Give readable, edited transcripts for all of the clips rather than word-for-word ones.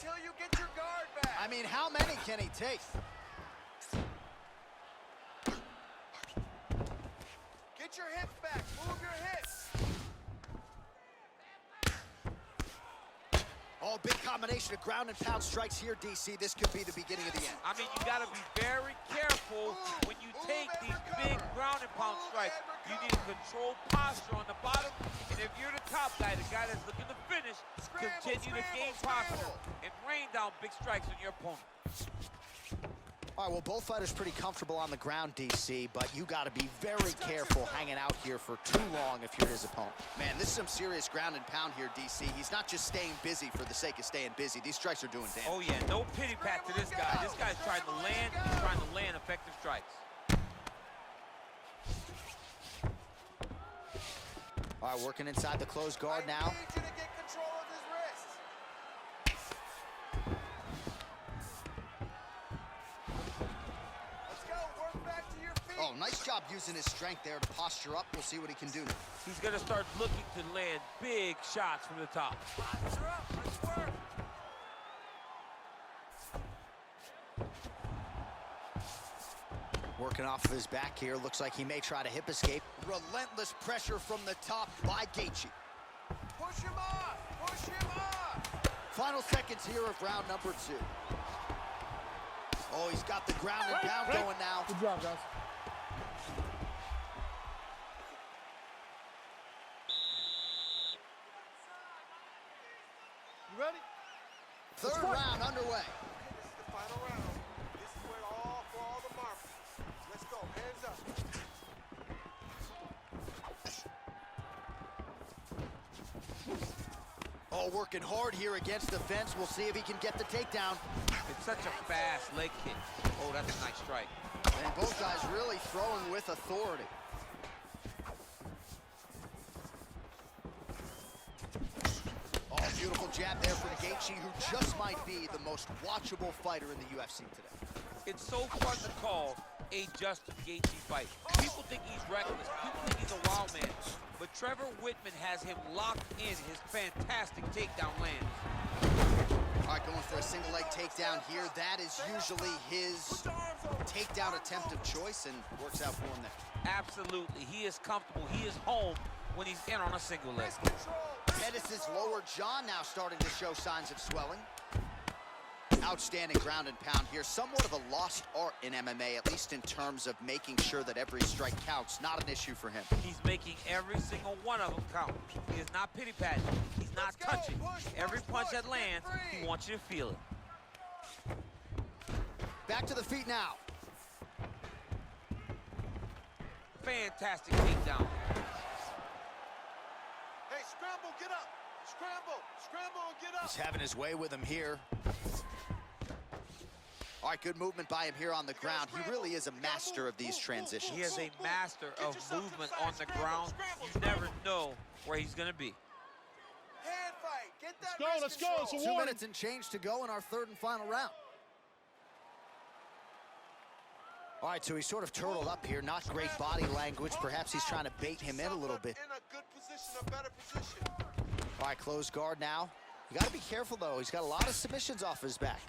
until you get your guard back. I mean, how many can he take? Get your hips back. Move your hips. Oh, big combination of ground and pound strikes here, DC. This could be the beginning of the end. I mean, you got to be very careful when you take these big ground and pound strikes. You need a controlled posture on the bottom. And if you're the top guy, the guy that's looking to finish, continue to gain posture and rain down big strikes on your opponent. All right, well, both fighters pretty comfortable on the ground, DC, but you got to be very careful hanging out here for too long if you're his opponent. Man, this is some serious ground and pound here, DC. He's not just staying busy for the sake of staying busy. These strikes are doing damage. Oh, yeah, no pity pat to this guy. This guy's trying to land, he's trying to land effective strikes. All right, working inside the closed guard now. I need you to get control of his wrist. Let's go. Work back to your feet. Oh, nice job using his strength there to posture up. We'll see what he can do now. He's going to start looking to land big shots from the top. Posture up. Let's work. Working off of his back here. Looks like he may try to hip escape. Relentless pressure from the top by Gaethje. Push him off. Push him off. Final seconds here of round number 2. Oh, he's got the ground and pound going now. Good job, guys. You ready? Third round underway. This is the final round. This is where for all the marbles. Let's go. Hands up. Oh, working hard here against the fence. We'll see if he can get the takedown. It's such a fast leg kick. Oh, that's a nice strike. And both guys really throwing with authority. Oh, beautiful jab there from Gaethje, who just might be the most watchable fighter in the UFC today. It's so fun to call a Justin Gaethje fight. People think he's reckless. People think he's a wild man. But Trevor Whitman has him locked in his fantastic takedown lands. All right, going for a single leg takedown here. That is usually his takedown attempt of choice and works out for him there. Absolutely. He is comfortable. He is home when he's in on a single leg. Pettis' lower jaw now starting to show signs of swelling. Outstanding ground and pound here. Somewhat of a lost art in MMA, at least in terms of making sure that every strike counts. Not an issue for him. He's making every single one of them count. He is not pity-patting. He's not touching. Every punch that lands, he wants you to feel it. Back to the feet now. Fantastic takedown. Hey, scramble, get up. Scramble, scramble, and get up. He's having his way with him here. All right, good movement by him here on the ground. He really is a master of these transitions. He is a master of movement on the ground. You never know where he's going to be. Hand fight. Get that Let's go. It's a 2 warning. minutes and change to go in our third and final round. All right, so he's sort of turtled up here. Not great body language. Perhaps he's trying to bait him in a little bit. In a good position, a better position. All right, closed guard now. You got to be careful, though. He's got a lot of submissions off his back.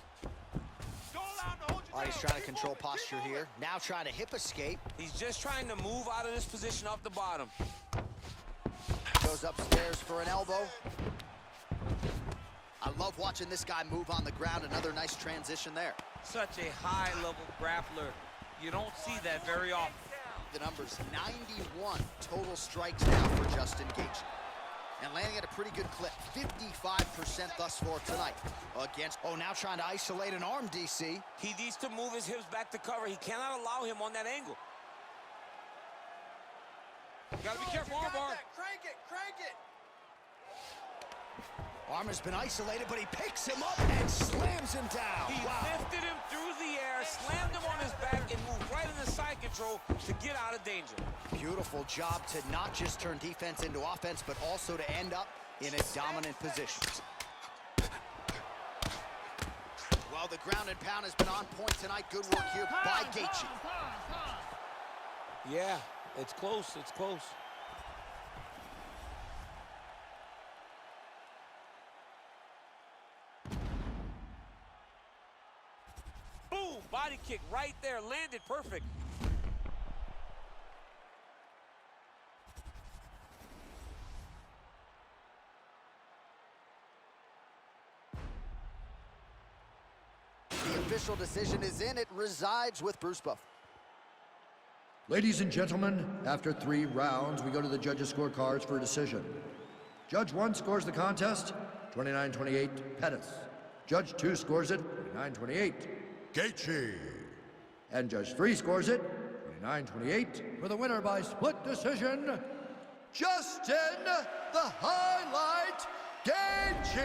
All right, he's trying to control posture here. Now trying to hip escape. He's just trying to move out of this position off the bottom. Goes upstairs for an elbow. I love watching this guy move on the ground. Another nice transition there. Such a high-level grappler. You don't see that very often. The number's 91 total strikes now for Justin Gaethje. And landing at a pretty good clip, 55% thus far tonight against, oh, now trying to isolate an arm, DC. He needs to move his hips back to cover. He cannot allow him on that angle. You gotta be careful, armbar. Crank it, crank it. Arm has been isolated, but he picks him up and slams him down. He lifted him through the air, slammed him on his back, and moved right into side control to get out of danger. Beautiful job to not just turn defense into offense, but also to end up in a dominant position. Well, the ground and pound has been on point tonight. Good work here by Gaethje. Yeah, it's close, it's close. body kick right there, landed perfect. The official decision is in. It resides with Bruce Buffer. Ladies and gentlemen, after 3 rounds, we go to the judges' scorecards for a decision. Judge 1 scores the contest, 29-28, Pettis. Judge 2 scores it, 29-28, Gaethje. And Judge 3 scores it, 29-28, for the winner by split decision, Justin the Highlight Gaethje.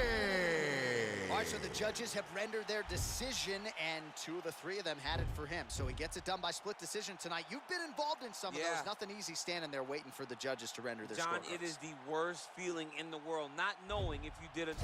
All right, so the judges have rendered their decision, and 2 of the 3 of them had it for him. So he gets it done by split decision tonight. You've been involved in some of those. Nothing easy standing there waiting for the judges to render their scorecards. John, it is the worst feeling in the world, not knowing if you did it.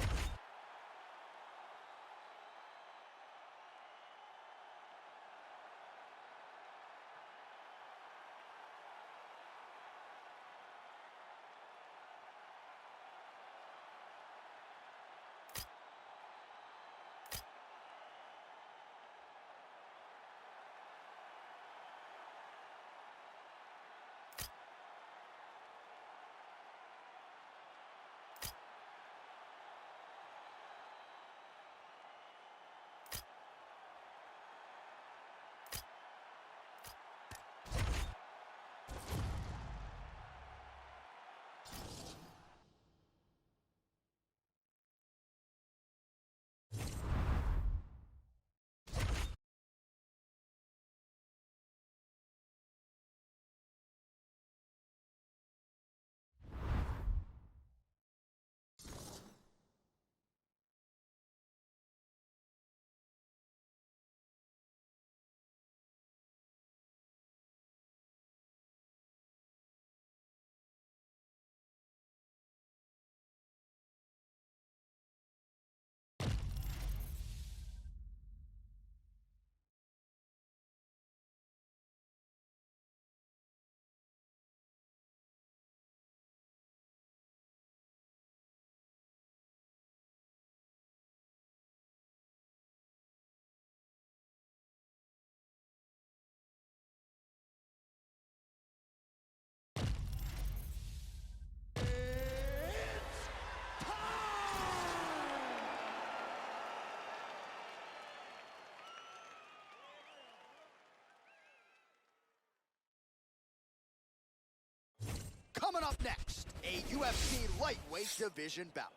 Coming up next, a UFC lightweight division bout.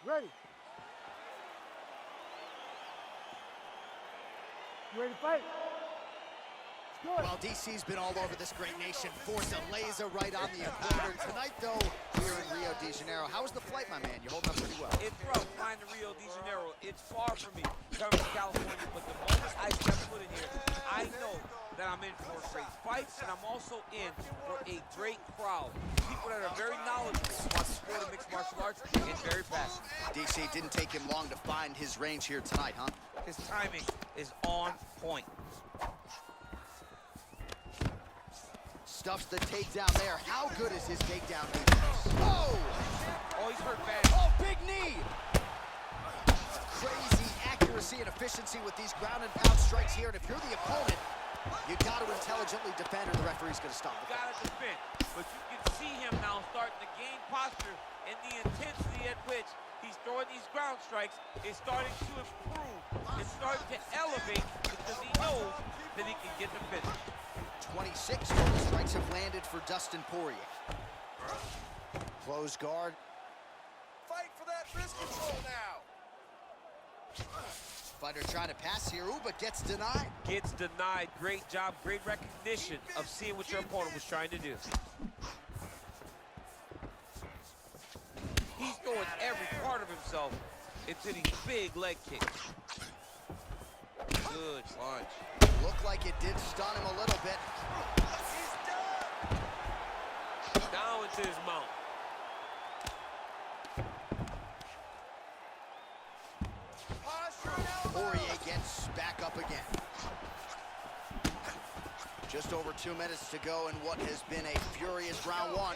Ready. You ready to fight? Well, DC's been all over this great nation, forced a laser right on the equator. Tonight, though, here in Rio de Janeiro. How was the flight, my man? You're holding up pretty well. It's rough flying to Rio de Janeiro. It's far from me coming from California, but the moment I step foot in here, I know that I'm in for a great fight, and I'm also in for a great crowd. People that are very knowledgeable about the sport of mixed martial arts and very passionate. DC, didn't take him long to find his range here tonight, huh? His timing is on point. Stuffs the takedown there. How good is his takedown defense? Oh! Oh, he's hurt bad. Oh, big knee! Crazy accuracy and efficiency with these ground and pound strikes here. And if you're the opponent, you got to intelligently defend or the referee's going to stop the fight. Got to defend. But you can see him now starting to gain posture, and the intensity at which he's throwing these ground strikes is starting to improve. It's starting to elevate because he knows that he can get the finish. 26 total strikes have landed for Dustin Poirier. Close guard. Fight for that wrist control now. Fighter trying to pass here, but gets denied. Gets denied. Great job, great recognition of seeing what your opponent was trying to do. He's throwing every part of himself into these big leg kicks. Good punch. Looked like it did stun him a little bit. He's done. Down into his mount. Posture and elbow. Poirier gets back up again. Just over 2 minutes to go in what has been a furious round one.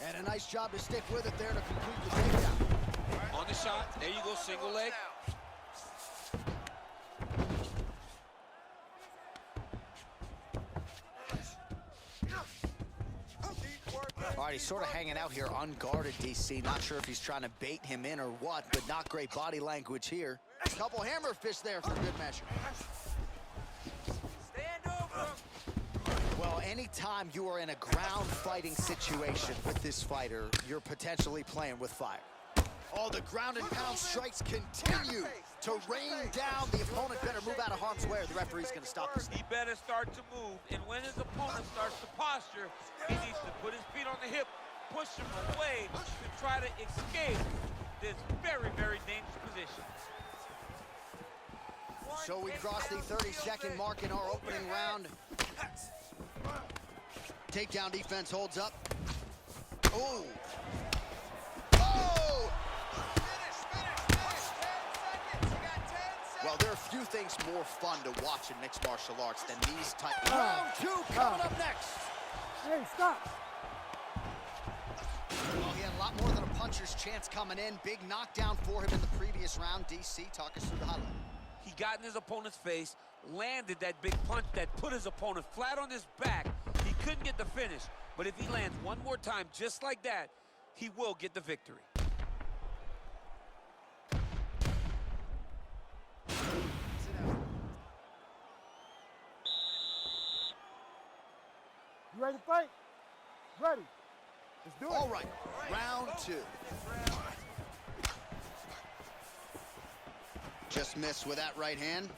And a nice job to stick with it there to complete the takedown. On the shot, there you go, single leg. All right, he's sort of hanging out here unguarded, DC. Not sure if he's trying to bait him in or what, but not great body language here. A couple hammer fists there for good measure. Stand over him. Well, anytime you are in a ground fighting situation with this fighter, you're potentially playing with fire. Oh, the ground and pound strikes continue to rain down. The opponent better move out of harm's way or the referee's going to stop this. He better start to move, and when his opponent starts to posture, he needs to put his feet on the hip, push him away to try to escape this very, very dangerous position. So we crossed the 30-second mark in our opening round. Takedown defense holds up. Oh! Oh! Well, there are few things more fun to watch in mixed martial arts than these type. Round two coming up next. Hey, stop. Well, he had a lot more than a puncher's chance coming in. Big knockdown for him in the previous round. DC, talk us through the highlight. He got in his opponent's face, landed that big punch that put his opponent flat on his back. He couldn't get the finish, but if he lands one more time just like that, he will get the victory. You ready to fight? Ready. Let's do it. All right, round two. Just missed with that right hand.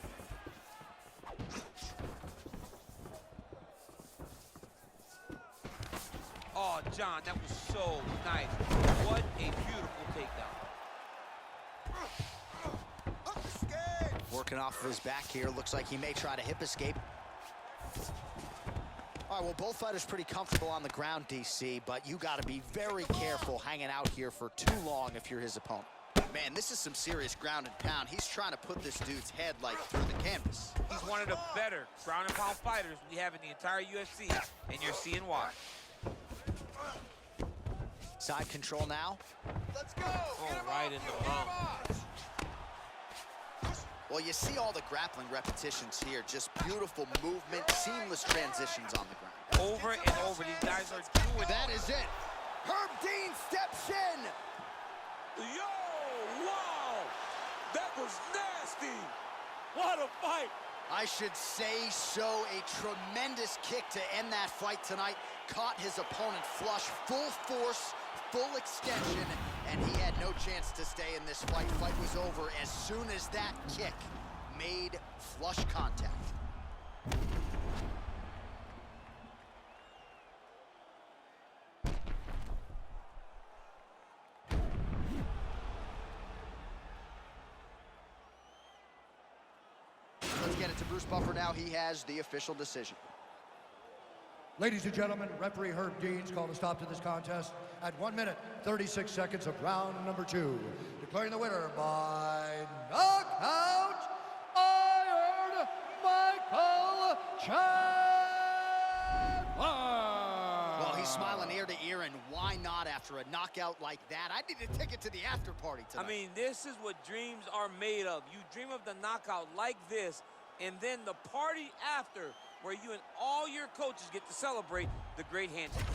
Oh, John, that was so nice. What a beautiful takedown. Working off of his back here. Looks like he may try to hip escape. All right, well, both fighters pretty comfortable on the ground, DC, but you got to be very careful hanging out here for too long if you're his opponent. Man, this is some serious ground and pound. He's trying to put this dude's head, like, through the canvas. He's one of the better ground and pound fighters we have in the entire UFC, and you're seeing why. Side control now. Let's go. Oh, right in the mouth. Well, you see all the grappling repetitions here. Just beautiful movement, seamless transitions on the ground. Over and over, these guys are doing That is it. Herb Dean steps in. Yo, wow! That was nasty! What a fight! I should say so. A tremendous kick to end that fight tonight. Caught his opponent flush, full force, full extension, and he had no chance to stay in this fight. Fight was over as soon as that kick made flush contact. Let's get it to Bruce Buffer now. He has the official decision. Ladies and gentlemen, referee Herb Dean's called a stop to this contest at 1 minute, 36 seconds of round number 2. Declaring the winner by knockout, Iron Michael Chandler. Well, he's smiling ear to ear, and why not after a knockout like that? I need a ticket to the after party tonight. I mean, this is what dreams are made of. You dream of the knockout like this, and then the party after, where you and all your coaches get to celebrate the great handshake.